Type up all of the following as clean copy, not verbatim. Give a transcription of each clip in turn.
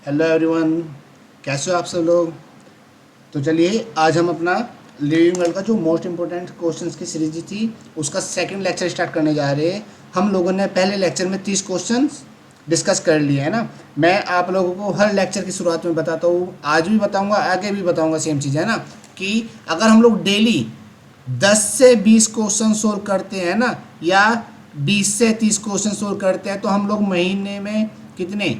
Hello everyone, कैसे हो आप सब लोग। तो चलिए आज हम अपना लिविंग वर्ल्ड का जो मोस्ट इंपॉर्टेंट क्वेश्चंस की सीरीज थी उसका सेकंड लेक्चर स्टार्ट करने जा रहे हैं। हम लोगों ने पहले लेक्चर में 30 क्वेश्चंस डिस्कस कर लिए है ना। मैं आप लोगों को हर लेक्चर की शुरुआत में बताता हूँ, आज भी बताऊँगा, आगे भी बताऊँगा, सेम चीज़ है ना। कि अगर हम लोग डेली 10 से 20 क्वेश्चन सोल्व करते हैं ना, या 20 से 30 क्वेश्चन सोल्व करते हैं, तो हम लोग महीने में कितने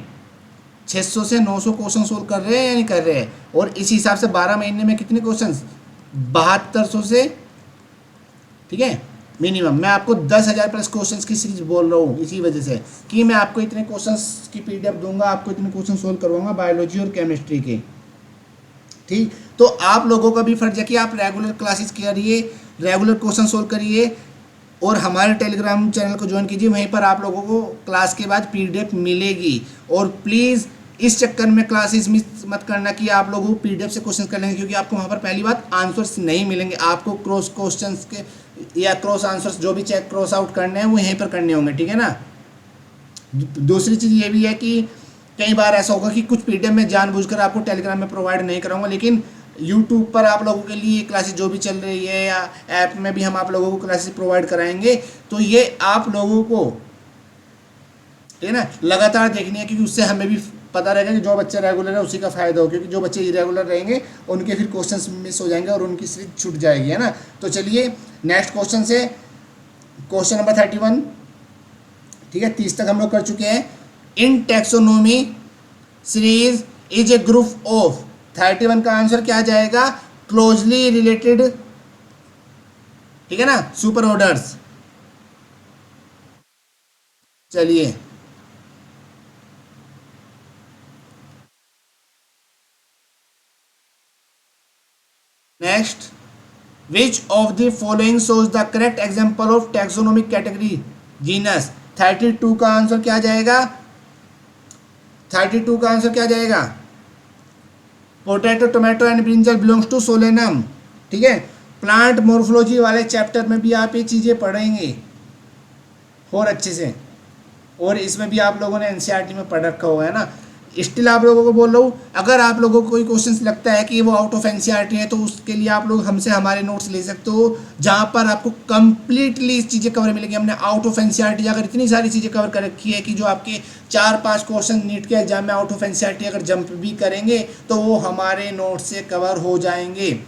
600 से 900 क्वेश्चन सोल्व कर रहे हैं या नहीं कर रहे हैं। और इस हिसाब से 12 महीने में कितने क्वेश्चन, 7200 से, ठीक है, मिनिमम। मैं आपको 10,000 प्लस क्वेश्चंस की सीरीज बोल रहा हूँ इसी वजह से कि मैं आपको इतने क्वेश्चंस की पीडीएफ दूंगा, आपको इतने क्वेश्चन सोल्व करवाऊंगा बायोलॉजी और केमिस्ट्री के। ठीक, तो आप लोगों का भी फर्ज है कि आप रेगुलर क्लासेस करिए, रेगुलर क्वेश्चन सोल्व करिए और हमारे टेलीग्राम चैनल को ज्वाइन कीजिए। वहीं पर आप लोगों को क्लास के बाद पीडीएफ मिलेगी। और प्लीज़ इस चक्कर में क्लासेस मिस मत करना कि आप लोगों को पीडीएफ से क्वेश्चन कर लेंगे, क्योंकि आपको वहाँ पर पहली बात आंसर्स नहीं मिलेंगे। आपको क्रॉस क्वेश्चंस के या क्रॉस आंसर्स जो भी चेक क्रॉस आउट करने हैं वो यहीं पर करने होंगे, ठीक है ना। दूसरी चीज़ ये भी है कि कई बार ऐसा होगा कि कुछ पीडीएफ में जानबूझकर आपको टेलीग्राम में प्रोवाइड नहीं कराऊंगा, लेकिन यूट्यूब पर आप लोगों के लिए क्लासेस जो भी चल रही है या ऐप में भी हम आप लोगों को क्लासेस प्रोवाइड कराएंगे। तो ये आप लोगों को, ठीक है ना, लगातार देखनी है, क्योंकि उससे हमें भी पता रहेगा कि जो बच्चा रेगुलर है उसी का फायदा हो, क्योंकि जो बच्चे इरेगुलर रहेंगे उनके फिर क्वेश्चंस मिस हो जाएंगे और उनकी सीरीज छूट जाएगी, है ना। तो चलिए नेक्स्ट क्वेश्चन से, क्वेश्चन नंबर 31, ठीक है, 30 तक हम लोग कर चुके हैं। इन taxonomy series is a group of, 31 का आंसर क्या जाएगा, क्लोजली रिलेटेड, ठीक है ना, सुपर ऑर्डर्स। चलिए next, which of the following shows the correct example of taxonomic category genus. 32 का आंसर क्या जाएगा, 32 का आंसर क्या जाएगा, potato, tomato and brinjal belongs to solanum, ठीक है। प्लांट मोर्फोलॉजी वाले चैप्टर में भी आप ये चीज़ें पढ़ेंगे और अच्छे से, और इसमें भी आप लोगों ने एनसीईआरटी में पढ़ रखा होगा, है ना। स्टिल आप लोगों को बोल रहा हूँ, अगर आप लोगों को कोई क्वेश्चन लगता है कि वो आउट ऑफ एनसीईआरटी है, तो उसके लिए आप लोग हमसे हमारे नोट्स ले सकते हो, जहाँ पर आपको कंप्लीटली चीज़ें कवर मिलेंगी। हमने आउट ऑफ एनसीईआरटी अगर इतनी सारी चीज़ें कवर कर रखी है कि जो आपके 4-5 क्वेश्चन नीट के एग्जाम में आउट ऑफ एनसीईआरटी अगर जंप भी करेंगे तो वो हमारे नोट से कवर हो जाएंगे।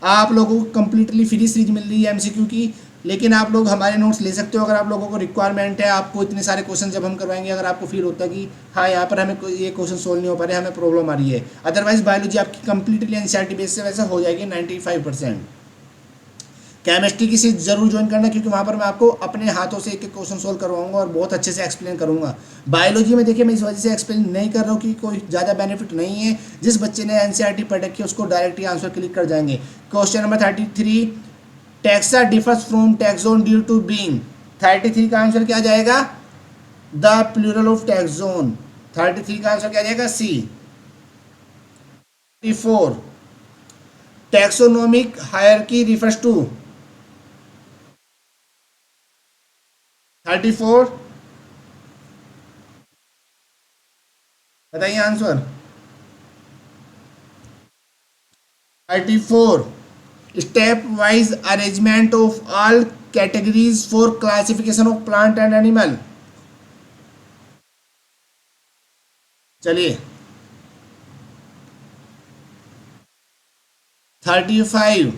आप लोगों को कंप्लीटली फ्री सीरीज मिल रही है एमसीक्यू की, लेकिन आप लोग हमारे नोट्स ले सकते हो अगर आप लोगों को रिक्वायरमेंट है। आपको इतने सारे क्वेश्चन जब हम करवाएंगे, अगर आपको फील होता है कि हाँ यहाँ पर हमें ये क्वेश्चन सोल्व नहीं हो पा रहे, हमें प्रॉब्लम आ रही है, अदरवाइज बायोलॉजी आपकी कंप्लीटली एनसीईआरटी बेस से वैसे हो जाएगी 95%। केमिस्ट्री की सीरीज जरूर ज्वाइन करना, क्योंकि वहाँ पर मैं आपको अपने हाथों से एक एक क्वेश्चन सोल्व करवाऊंगा और बहुत अच्छे से एक्सप्लेन करूंगा। बायोलॉजी में देखिए मैं इस वजह से एक्सप्लेन नहीं कर रहा हूँ कि कोई ज़्यादा बेनिफिट नहीं है। जिस बच्चे ने एनसीईआरटी पढ़ रखी है उसको डायरेक्ट ही आंसर क्लिक कर जाएंगे। Question number 33, taxa differs from taxon due to being. 33 का आंसर क्या जाएगा, द प्लूरल ऑफ टैक्सोन। 33 का आंसर क्या जाएगा, सी। 34, टैक्सोनोमिक हायरार्की रिफर्स टू। 34 बताइए answer. 34, step wise arrangement of all categories for classification of plant and animal. चलिए 35,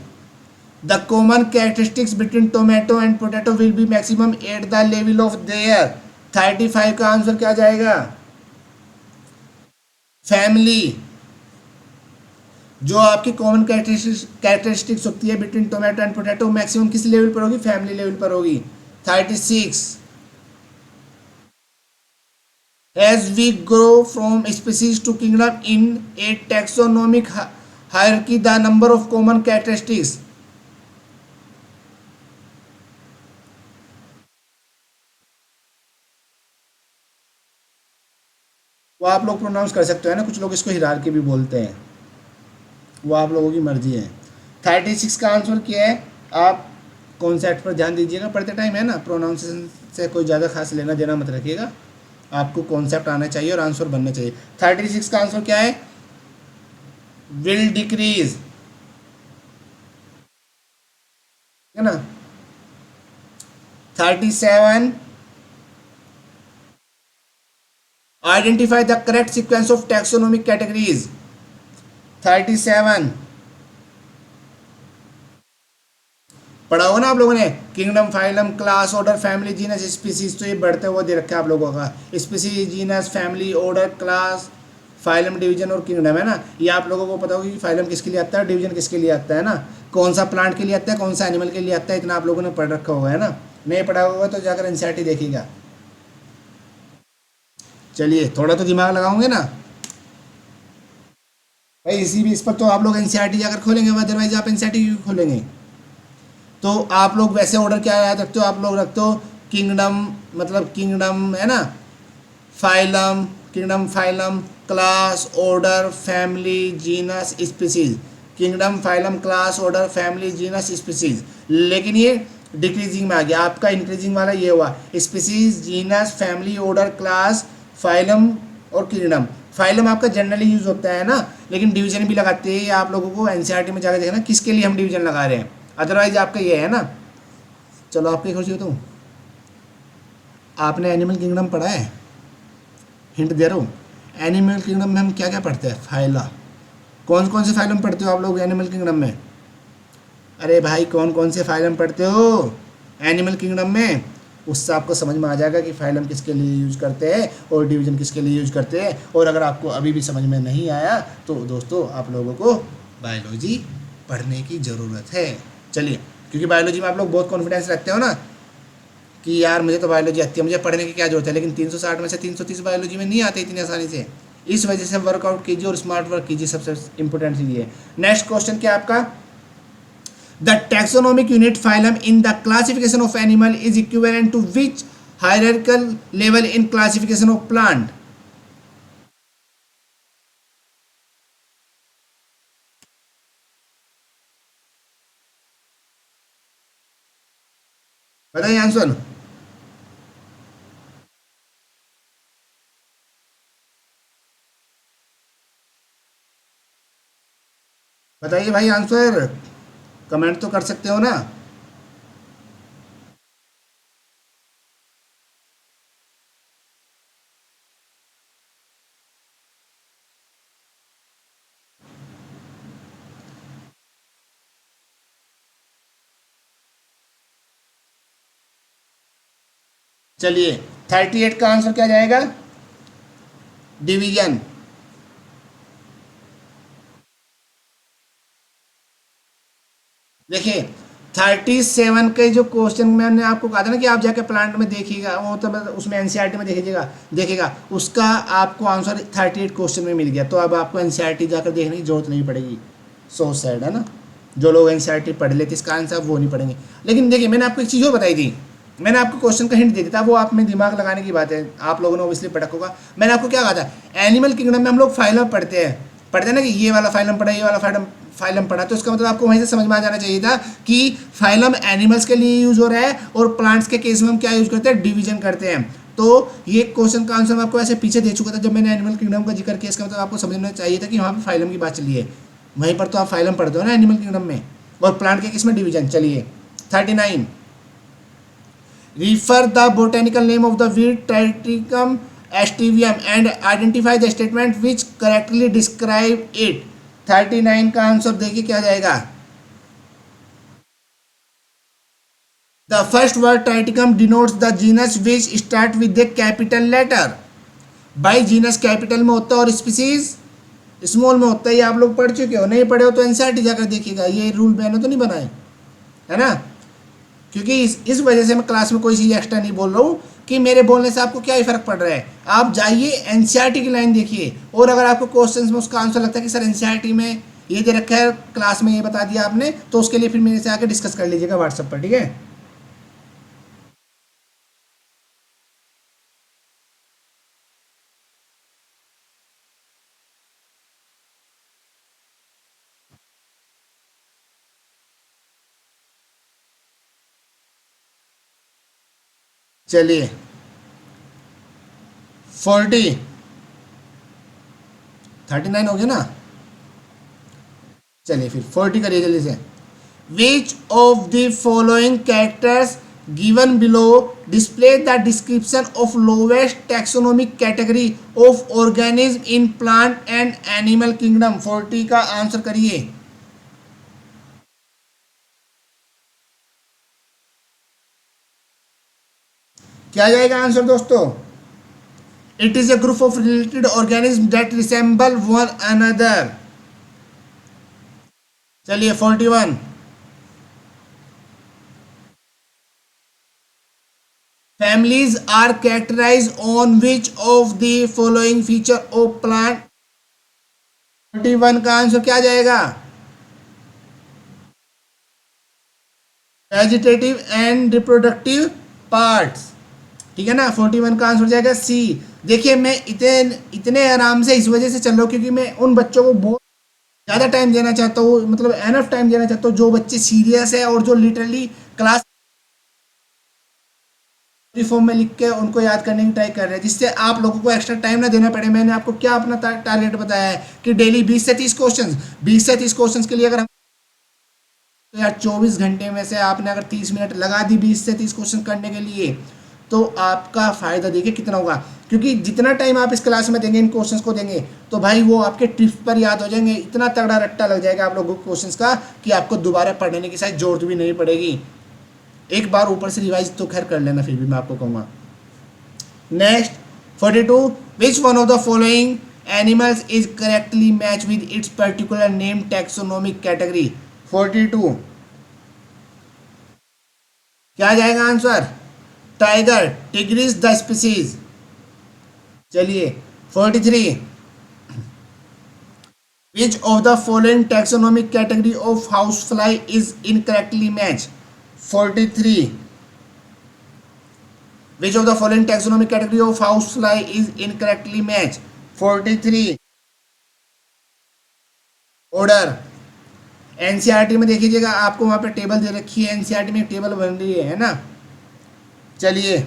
the common characteristics between tomato and potato will be maximum at the level of their. 35 का answer क्या जाएगा, family. जो आपकी common characteristics होती है between tomato and potato, maximum किस level पर होगी, फैमिली लेवल पर होगी। 36, as we grow from species to kingdom in a taxonomic hierarchy, the number of common characteristics। वो आप लोग प्रोनाउंस कर सकते हो ना, कुछ लोग इसको हिरारकी भी बोलते हैं, वो आप लोगों की मर्जी है। 36 का आंसर क्या है, आप कॉन्सेप्ट पर ध्यान दीजिएगा पढ़ते टाइम, है ना। प्रोनाउंसिएशन से कोई ज़्यादा खास लेना देना मत रखिएगा, आपको कॉन्सेप्ट आना चाहिए और आंसर बनना चाहिए। 36 का आंसर क्या है? विल डिक्रीज, है ना। 37, identify the correct sequence of taxonomic categories. 37 पढ़ा होगा ना आप लोगों ने, kingdom, phylum, class, order, family, genus, species. तो ये बढ़ते हुए दे रखा है आप लोगों का, species, genus, family, order, class, phylum, division और किंगडम, है ना। ये आप लोगों को पता होगा कि फाइलम किसके लिए आता है, डिवीजन किसके लिए आता है ना, कौन सा प्लांट के लिए आता है, कौन सा एनिमल के लिए आता है, इतना आप लोगों ने पढ़ रखा होगा, है ना। नहीं पढ़ा होगा तो जाकर एनसीईआरटी देखिएगा। चलिए थोड़ा तो दिमाग लगाओगे ना भाई, इसी भी इस पर तो आप लोग एनसीईआरटी जाकर खोलेंगे, अदरवाइज आप एनसीईआरटी क्यों खोलेंगे। तो आप लोग वैसे ऑर्डर क्या याद रखते हो, आप लोग रखते हो किंगडम, मतलब किंगडम, है ना, phylum, kingdom, phylum, class, order, family, genus, species. Kingdom, phylum, class, order, family, genus, species. लेकिन ये डिक्रीजिंग में आ गया आपका, इंक्रीजिंग वाला ये हुआ species, genus, family, order, class, phylum और किंगडम। फाइलम आपका जनरली यूज होता है ना, लेकिन डिवीजन भी लगाते हैं आप लोगों को एनसीईआरटी में जाकर देखना किसके लिए हम डिवीजन लगा रहे हैं, अदरवाइज आपका ये है ना। चलो आपकी खुशी बताऊँ, आपने एनिमल किंगडम पढ़ा है? हिंट दे रहा हूँ, एनिमल किंगडम में हम क्या क्या पढ़ते हैं, फाइला। कौन कौन से फाइलम पढ़ते हो आप लोग एनिमल किंगडम में? अरे भाई कौन कौन से फाइलम पढ़ते हो एनिमल किंगडम में? उससे आपको समझ में आ जाएगा कि फाइलम किसके लिए यूज करते हैं और डिवीजन किसके लिए यूज करते हैं। और अगर आपको अभी भी समझ में नहीं आया तो दोस्तों आप लोगों को बायोलॉजी पढ़ने की ज़रूरत है। चलिए, क्योंकि बायोलॉजी में आप लोग बहुत कॉन्फिडेंस रखते हो ना कि यार मुझे तो बायोलॉजी आती है, मुझे पढ़ने की क्या जरूरत है, लेकिन 360 में से 330 बायोलॉजी में नहीं आते इतनी आसानी से। इस वजह से वर्कआउट कीजिए और स्मार्ट वर्क कीजिए, सबसे इंपॉर्टेंट चीज़ ये। नेक्स्ट क्वेश्चन क्या है आपका? The taxonomic unit phylum in the classification of animal is equivalent to which hierarchical level in classification of plant? बताइए आंसर। बताइए भाई आंसर, कमेंट तो कर सकते हो ना। चलिए 38 का आंसर क्या जाएगा? डिवीजन। देखिए 37 के जो क्वेश्चन मैंने आपको कहा था ना कि आप जाके प्लांट में देखिएगा, वो तो मतलब उसमें एनसीईआरटी में देखिएगा देखिएगा उसका आपको आंसर 38 क्वेश्चन में मिल गया। तो अब आपको एनसीईआरटी जाकर देखने की जरूरत नहीं पड़ेगी। सो सैड है ना, जो लोग एनसीईआरटी पढ़ लेते इसका आंसर वो नहीं पढ़ेंगे। लेकिन देखिए मैंने आपको एक चीज़ और बताई थी, मैंने आपको क्वेश्चन का हिंट दे दिया था, वो आप में दिमाग लगाने की बात है, आप लोगों ने ऑब्वियसली पढ़ा होगा। मैंने आपको क्या कहा था, एनिमल किंगडम में हम लोग फाइलम पढ़ते हैं ना कि ये वाला फाइलम पढ़ा, ये वाला फाइलम फाइलम पढ़ा, तो इसका मतलब आपको वहीं से समझ में आ जाना चाहिए था कि फाइलम एनिमल्स के लिए यूज हो रहा है और प्लांट्स के केस में हम क्या यूज करते हैं, डिवीजन करते हैं। तो ये क्वेश्चन का आंसर मैं आपको ऐसे पीछे दे चुका था जब मैंने एनिमल किंगडम का जिक्र किया, इसका मतलब आपको समझना चाहिए था कि वहाँ पे फाइलम की बात चली है। वहीं पर तो आप फाइलम पढ़ते हो ना एनिमल किंगडम में, और प्लांट के केस में डिवीजन। चलिए 39, refer the botanical name of the weed Triticum aestivium and identify the statement which correctly describe it। 39 का आंसर देखिए क्या जाएगा। The first word Triticum denotes the genus which start with a capital letter। भाई genus capital में होता है और species small में होता है, ये आप लोग पढ़ चुके हो, नहीं पढ़े हो तो एनसीईआरटी जाकर देखिएगा, ये रूल मैंने तो नहीं बनाए, है ना। क्योंकि इस वजह से मैं क्लास में कोई चीज़ एक्स्ट्रा नहीं बोल रहा हूँ कि मेरे बोलने से आपको क्या ही फर्क पड़ रहा है। आप जाइए एनसीईआरटी की लाइन देखिए, और अगर आपको क्वेश्चन में उसका आंसर लगता है कि सर एनसीईआरटी में ये दे रखा है, क्लास में ये बता दिया आपने, तो उसके लिए फिर मेरे से आके डिस्कस कर लीजिएगा व्हाट्सएप पर, ठीक है। चलिए 39 हो गया ना। चलिए फिर 40 करिए जल्दी से। विच of the following characters given below display the description of lowest taxonomic category of organism in plant and animal kingdom. 40 का आंसर करिए। क्या जाएगा आंसर दोस्तों? It is a group of related organism that resemble one another. चलिए 41। Families are characterized on which of the following feature of plant? 41 का answer क्या जाएगा? Vegetative and reproductive parts. ठीक है ना। 41 का आंसर हो जाएगा सी। देखिए मैं इतने आराम से इस वजह से चल रहा हूँ क्योंकि मैं उन बच्चों को बहुत ज़्यादा टाइम देना चाहता हूँ, मतलब एनफ टाइम देना चाहता हूँ जो बच्चे सीरियस है और जो लिटरली क्लास फॉर्म में लिख के उनको याद करने की ट्राई कर रहे हैं, जिससे आप लोगों को एक्स्ट्रा टाइम ना देना पड़े। मैंने आपको क्या अपना टारगेट बताया है कि डेली 20 से 30 क्वेश्चंस, 20 से 30 क्वेश्चंस के लिए अगर हम तो यार 24 घंटे में से आपने अगर 30 मिनट लगा दी 20 से 30 क्वेश्चन करने के लिए, तो आपका फ़ायदा देखिए कितना होगा। क्योंकि जितना टाइम आप इस क्लास में देंगे, इन क्वेश्चंस को देंगे, तो भाई वो आपके टिप्स पर याद हो जाएंगे। इतना तगड़ा रट्टा लग जाएगा आप लोगों को क्वेश्चंस का कि आपको दोबारा पढ़ने की शायद जरूरत भी नहीं पड़ेगी। एक बार ऊपर से रिवाइज तो खैर कर लेना, फिर भी मैं आपको कहूँगा। Next 42। Which one of the following animals is correctly match with its particular name taxonomic category. 42 क्या जाएगा answer? Tiger, tigris the species. चलिए 43। विच of the following taxonomic category of house fly is incorrectly match. 43। Which of the following taxonomic category of housefly is incorrectly matched? 43. Order NCERT में देखिएगा, आपको वहां पे table दे रखी है, एनसीईआरटी में एक टेबल बन रही है ना। चलिए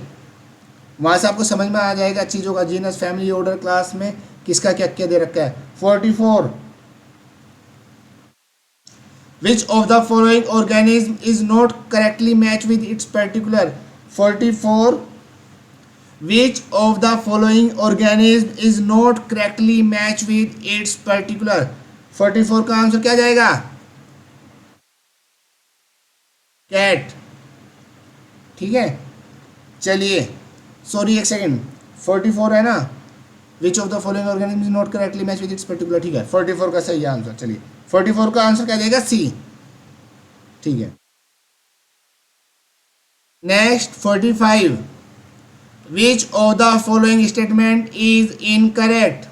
वहां से आपको समझ में आ जाएगा चीज़ों का, जीनस, फैमिली, ऑर्डर, क्लास में किसका क्या क्या दे रखा है। 44। Which of the following organism is not correctly matched with its particular। 44। Which of the following organism is not correctly matched with its particular। 44 का आंसर क्या जाएगा? कैट। ठीक है। चलिए सॉरी एक सेकेंड, 44 है ना। विच of the following organism is not correctly match with its particular. ठीक है 44 का सही आंसर। चलिए 44 का आंसर क्या जाएगा? सी। ठीक है। Next 45। Which of the following statement is incorrect?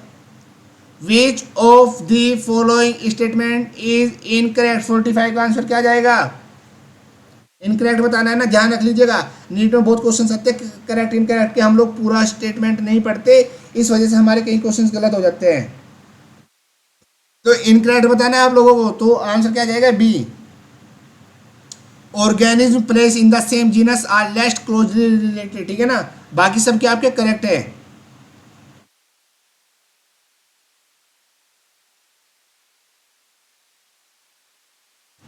Which of the following statement is incorrect? 45 का आंसर क्या जाएगा? इनकरेक्ट बताना है ना, ध्यान रख लीजिएगा। नीट में बहुत क्वेश्चन आते हैं करेक्ट इनकरेक्ट के, हम लोग पूरा स्टेटमेंट नहीं पढ़ते, इस वजह से हमारे कई क्वेश्चन गलत हो जाते हैं। तो इनकरेक्ट बताना है आप लोगों को, तो आंसर क्या जाएगा? B. Organism place in the same genus are less closely related. ठीक है ना, बाकी सब क्या आपके करेक्ट है।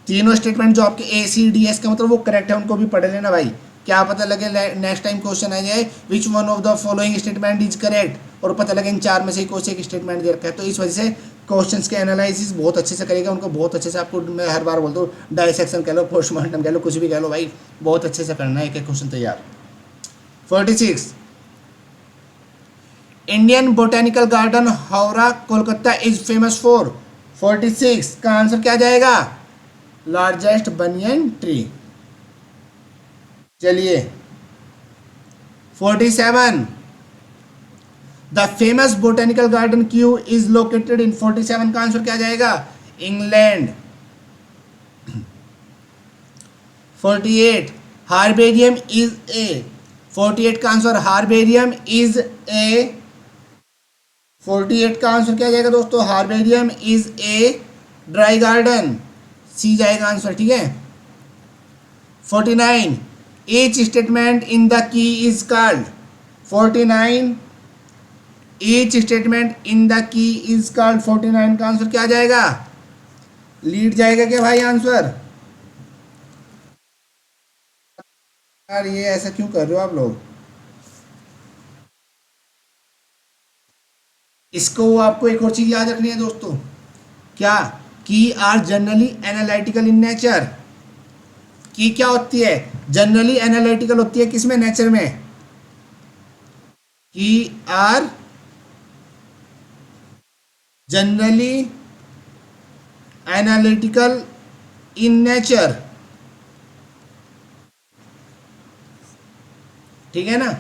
तीनों स्टेटमेंट जो आपके ए सी डी एस का मतलब वो करेक्ट है, उनको भी पढ़ लेना भाई, क्या पता लगे नेक्स्ट टाइम क्वेश्चन आ जाए विच one of the following statement is correct, और पता लगे इन चार में से कोई एक स्टेटमेंट दे रखा है। तो इस वजह से क्वेश्चंस के एनालिसिस बहुत अच्छे से करेगा, उनको बहुत अच्छे से, आपको मैं हर बार बोलता हूँ, डायसेक्शन कह लो, पोस्टमार्टम कह लो, कुछ भी कह लो भाई, बहुत अच्छे से करना है, एक एक क्वेश्चन तैयार। 46। Indian botanical garden Howrah Kolkata is famous for. 46 का आंसर क्या जाएगा? Largest banyan tree. चलिए 47। The famous botanical garden Q is located in. 47 का आंसर क्या जाएगा? इंग्लैंड। 48। हार्बेरियम इज ए। 48 का आंसर हार्बेरियम इज ए। 48 का आंसर क्या जाएगा दोस्तों? Herbarium is a dry garden, C जाएगा आंसर। ठीक है। 49। Each statement in the key is called. 49। Each statement in the key is called 49 का आंसर क्या जाएगा? लीड जाएगा क्या भाई आंसर? यार ये ऐसा क्यों कर रहे हो आप लोग? इसको आपको एक और चीज याद रखनी है दोस्तों, क्या? Key are generally analytical in nature. की क्या होती है? जनरली एनालिटिकल होती है, किसमें? नेचर में। Key are generally analytical in nature, ठीक है ना?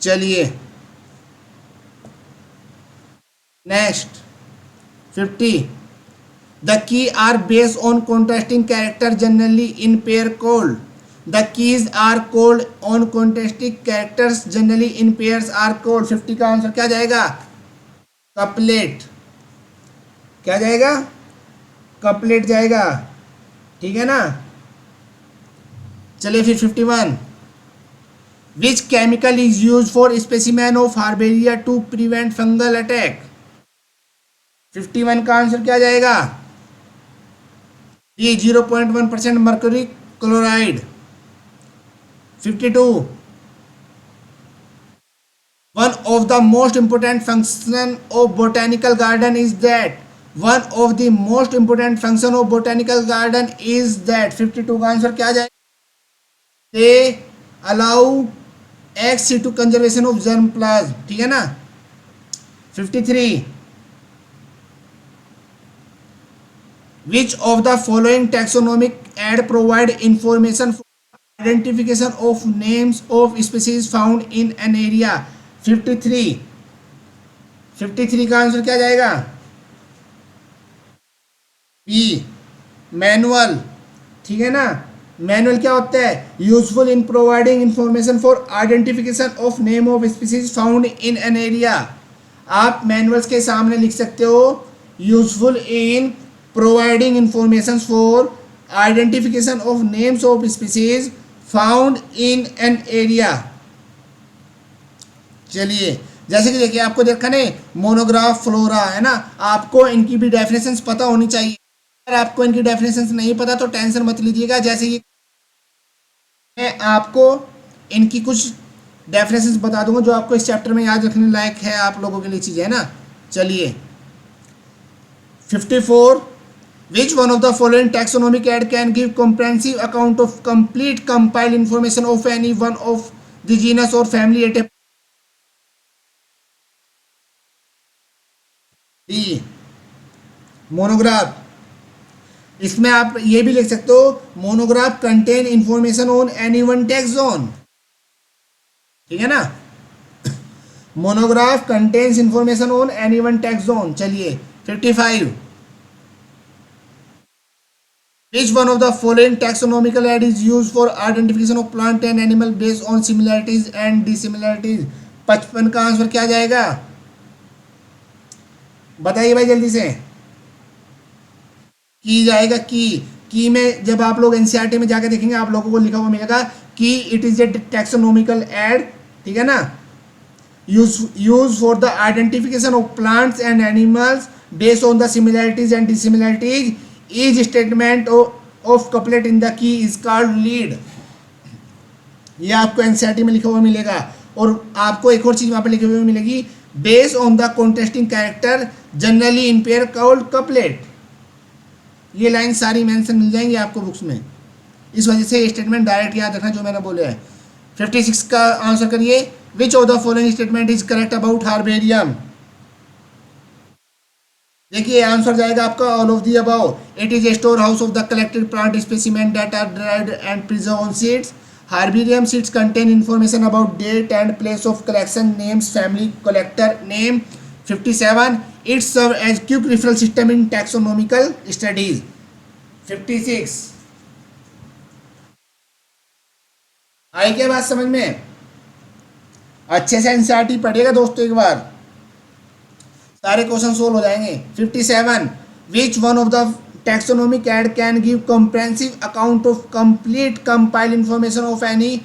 चलिए next 50, the key are based on contrasting character generally in pair called. The keys are called on contrasting characters generally in pairs are called. 50 का answer क्या जाएगा? Couplet. क्या जाएगा? Couplet जाएगा, ठीक है ना? चलिए फिर 51, which chemical is use for specimen of herbaria to prevent fungal attack. 51 का आंसर क्या जाएगा? ये 0.1% mercury chloride. 52, one of the most important function of botanical garden is that. One of the most important function of botanical garden is that. 52 का answer क्या जाएगा? They allow ex to conservation of germplasm, ठीक है ना? 53, which of the following taxonomic aid provide information for identification of names of species found in an area। 53, 53 का answer क्या जाएगा? B manual, ठीक है ना? मैनुअल क्या होता है? Useful in providing information for identification of name of species found in an area. आप मैनुअल्स के सामने लिख सकते हो useful in providing information for identification of names of species found in an area। चलिए जैसे कि देखिए, आपको देखा नहीं, मोनोग्राफ फ्लोरा है ना, आपको इनकी भी डेफिनेशंस पता होनी चाहिए। अगर आपको इनकी डेफिनेशंस नहीं पता तो टेंशन मत लीजिएगा। जैसे ये मैं आपको इनकी कुछ डेफिनेशंस बता दूंगा जो आपको इस चैप्टर में याद रखने लायक है, आप लोगों के लिए चीज़ है ना। चलिए 54, which one of the following taxonomic aid can give comprehensive account of complete compiled information of any one of the genus or family at a D monograph. इसमें आप ये भी लिख सकते हो monograph contain information on any one taxon, ठीक है ना? Monograph contains information on any one taxon. चलिए 55, which one of the following taxonomical aid is used for identification of plant and animal based on similarities and dissimilarities। 55 का answer क्या जाएगा? बताइए भाई जल्दी से। की जाएगा। की में जब आप लोग एनसीईआरटी में जाकर देखेंगे आप लोगों को लिखा हुआ मिलेगा कि it is a taxonomical aid, ठीक है ना? Use for the identification of plants and animals based on the similarities and dissimilarities. Each statement of couplet in the key is called lead. ये आपको एनसीईआरटी में लिखा हुआ मिलेगा। और आपको एक और चीज वहां पर लिखी हुई मिलेगी, based on the contesting character generally in pair called couplet. ये लाइन सारी मेंशन मिल जाएंगी आपको बुक्स में। इस वजह से ये स्टेटमेंट डायरेक्ट याद रखना जो मैंने बोले है। 56 का आंसर करिए, which of the following statement is correct about herbarium. देखिए आंसर जाएगा आपका all of the above. It is a store house of the collected plant specimen that are dried and preserve on sheets. Herbarium sheets contain information about date and place of collection, names, family, collector name. 57, it serve as quick referral system in taxonomical studies. 56 आई क्या बात समझ में? अच्छे से NCERT पढ़िएगा दोस्तों, एक बार सारे क्वेश्चन सोल्व हो जाएंगे। 57, which one of the taxonomic aid can give comprehensive account of complete compile information of any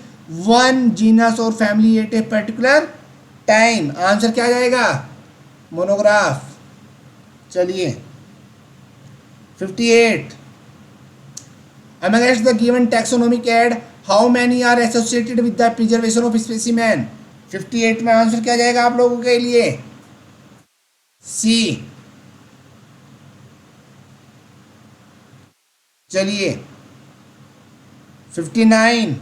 one genus or family at a particular time, answer क्या आ जाएगा? मोनोग्राफ। चलिए 58, amongst the given taxonomic add how many are associated with the preservation of specimen? 58 में answer क्या जाएगा आप लोगों के लिए? सी। चलिए 59,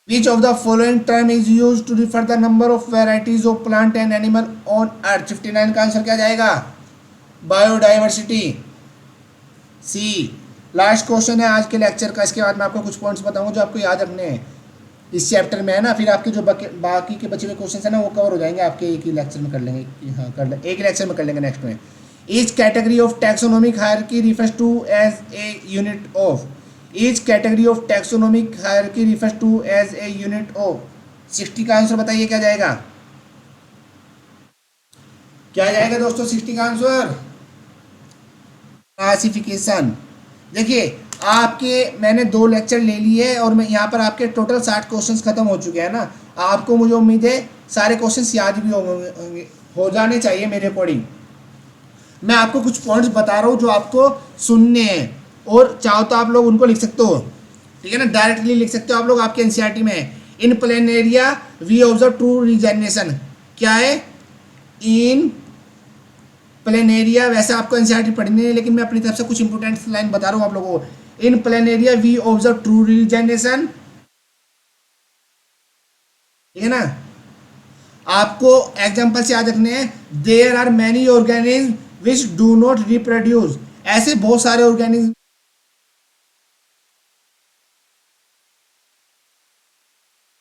which of the following term is used to refer the number of varieties of plant and animal on earth? 59 का answer क्या जाएगा? बायोडाइवर्सिटी। सी। लास्ट क्वेश्चन है आज के लेक्चर का, इसके बाद मैं आपको कुछ पॉइंट्स बताऊंगा जो आपको याद रखने हैं इस चैप्टर में, है ना। फिर आपके जो बाकी के बचे हुए क्वेश्चन है ना वो कवर हो जाएंगे आपके एक ही लेक्चर में कर लेंगे। हाँ कर ले, एक ही लेक्चर में कर लेंगे नेक्स्ट में। Each category of taxonomic hierarchy refers to as a unit of, each category of taxonomic hierarchy refers to as a unit of. 60 का आंसर बताइए क्या जाएगा? क्या जाएगा दोस्तों 60 का आंसर? क्लासिफिकेशन। देखिए आपके मैंने 2 लेक्चर ले लिए और मैं यहाँ पर आपके टोटल 60 क्वेश्चंस खत्म हो चुके हैं ना। आपको मुझे उम्मीद है सारे क्वेश्चंस याद भी होंगे, हो जाने चाहिए मेरे अकॉर्डिंग। मैं आपको कुछ पॉइंट्स बता रहा हूँ जो आपको सुनने हैं, और चाहो तो आप लोग उनको लिख सकते हो, ठीक है ना, डायरेक्टली लिख सकते हो आप लोग। आपके एनसीईआरटी में in plain area we observe true regeneration, क्या है? इन प्लेन एरिया, वैसे आपको एनसीईआरटी पढ़नी है लेकिन मैं अपनी तरफ से कुछ इंपोर्टेंट लाइन बता रहा हूँ आप लोगों को। In plain area we observe true regeneration, ठीक है ना। आपको एग्जांपल से याद रखने हैं, there are many organism which do not reproduce, ऐसे बहुत सारे ऑर्गेनिज्म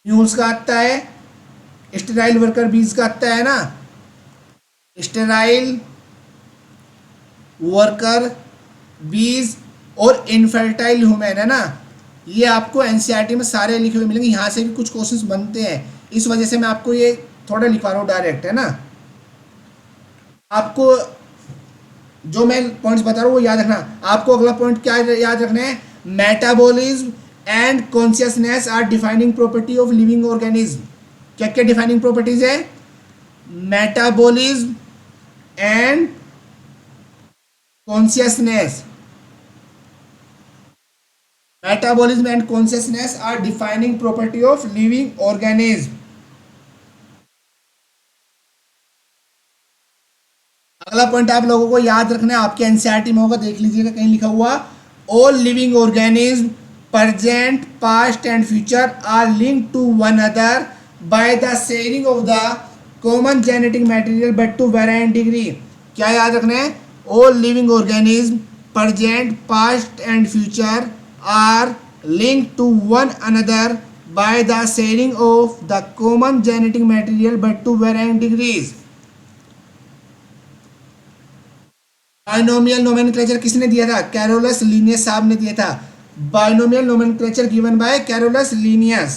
म्यूल्स का आता है, स्टेराइल वर्कर बीज का आता है ना, स्टेराइल वर्कर बीज और इनफर्टाइल ह्यूमन, है ना। ये आपको एनसीईआरटी में सारे लिखे हुए मिलेंगे, यहाँ से भी कुछ क्वेश्चंस बनते हैं, इस वजह से मैं आपको ये थोड़ा लिखवा रहा हूँ डायरेक्ट, है ना। आपको जो मैं पॉइंट्स बता रहा हूँ वो याद रखना। आपको अगला पॉइंट क्या याद रखना है? Metabolism and consciousness are defining property of living organism. क्या क्या डिफाइनिंग प्रॉपर्टीज है? Metabolism and consciousness, metabolism and consciousness are defining property of living organism. अगला पॉइंट आप लोगों को याद रखना है, आपके एनसीईआरटी में होगा, देख लीजिएगा कहीं लिखा हुआ, all living organism present past and future are linked to one another by the sharing of the common genetic material but to varying degree। क्या याद रखना है? all living organism present past and future are linked to one another by the sharing of the common genetic material but to varying degrees। Binomial nomenclature किसने दिया था? Carolus Linnaeus साहब ने दिया था। Binomial nomenclature given by Carolus Linnaeus,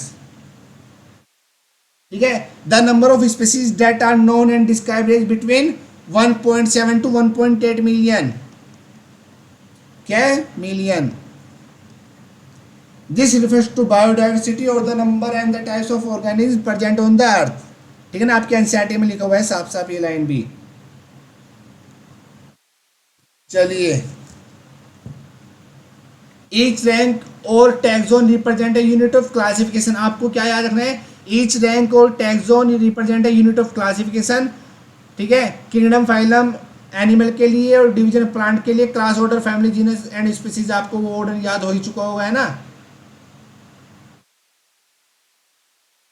ठीक है। The number of species that are known and described is between 1.7 to 1.8 million, क्या है? Million. This refers to biodiversity or the number and the types of organism present on the earth, ठीक है ना। आपके NCERT में लिखा हुआ है साफ साफ ये लाइन भी। चलिए ईच रैंक और taxon represent a unit of classification. आपको क्या याद रखना है? ईच रैंक और taxon represent a unit of classification, ठीक है। किंगडम फाइलम एनिमल के लिए और डिवीजन प्लांट के लिए, class order family genus and species, आपको वो ऑर्डर याद हो ही चुका होगा, है ना।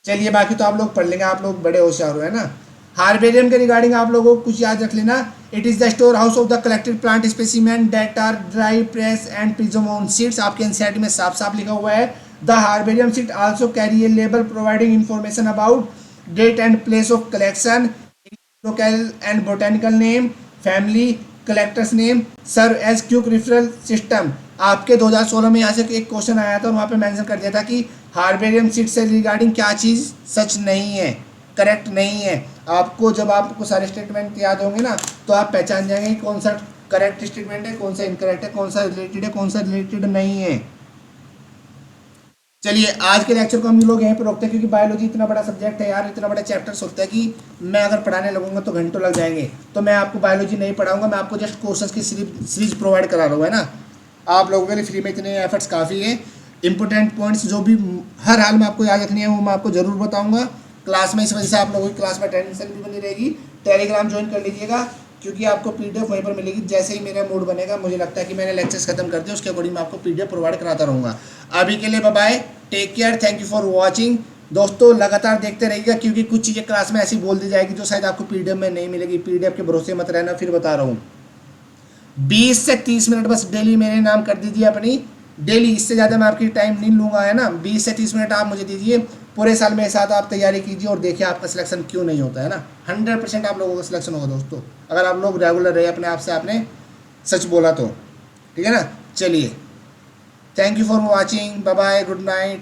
चलिए बाकी तो आप लोग पढ़ लेंगे, आप लोग बड़े होशियार हो, है ना। हार्बेरियम के रिगार्डिंग आप लोगों को कुछ याद रख लेना। It is the store house of the collected plant specimen that are dry press and preserve on seeds. आपके एनसीईआरटी में साफ साफ लिखा हुआ है। The herbarium sheet also carry a label providing information about date and place of collection, local and botanical name, family, collectors name, serve as quick referral system. आपके 2016 में यहाँ से एक क्वेश्चन आया था और वहाँ पे मेंशन कर दिया था कि हार्बेरियम सीट से रिगार्डिंग क्या चीज़ सच नहीं है, करेक्ट नहीं है। आपको जब आपको सारे स्टेटमेंट याद होंगे ना तो आप पहचान जाएंगे कि कौन सा करेक्ट स्टेटमेंट है, कौन सा इनकरेक्ट है, कौन सा रिलेटेड है, कौन सा रिलेटेड नहीं है। चलिए आज के लेक्चर को हम लोग यहीं पर रोकते हैं, क्योंकि बायोलॉजी इतना बड़ा सब्जेक्ट है यार, इतना बड़ा चैप्टर्स होता है कि मैं अगर पढ़ाने लगूंगा तो घंटों लग जाएंगे। तो मैं आपको बायोलॉजी नहीं पढ़ाऊंगा, मैं आपको जस्ट क्वेश्चंस की सीरीज प्रोवाइड करा रहा हूँ, है ना। आप लोगों के लिए फ्री में इतने एफर्ट्स काफ़ी है। इंपॉर्टेंट पॉइंट्स जो भी हर हाल में आपको याद रखनी है वो मैं आपको ज़रूर बताऊँगा क्लास में। इस वजह से आप लोगों की क्लास में टेंशन भी बनी रहेगी। टेलीग्राम ज्वाइन कर लीजिएगा, क्योंकि आपको पीडीएफ वहीं पर मिलेगी। जैसे ही मेरा मूड बनेगा, मुझे लगता है कि मैंने लेक्चर्स खत्म कर दिए, उसके अकॉर्डिंग मैं आपको पीडीएफ प्रोवाइड कराता रहूँगा। अभी के लिए bye bye, take care, thank you for watching. दोस्तों लगातार देखते रहिएगा, क्योंकि कुछ चीज़ें क्लास में ऐसी बोल दी जाएगी जो शायद आपको पीडीएफ में नहीं मिलेगी। पीडीएफ के भरोसे मत रहना, फिर बता रहा हूँ। 20 से 30 मिनट बस डेली मेरे नाम कर दीजिए अपनी, डेली। इससे ज़्यादा मैं आपकी टाइम नहीं लूँगा, है ना। 20 से 30 मिनट आप मुझे दीजिए, पूरे साल मेरे साथ आप तैयारी कीजिए और देखिए आपका सिलेक्शन क्यों नहीं होता है ना। 100% आप लोगों का सिलेक्शन होगा दोस्तों, अगर आप लोग रेगुलर रहे अपने आप से, आपने सच बोला तो, ठीक है ना। चलिए, thank you for watching, bye bye, good night.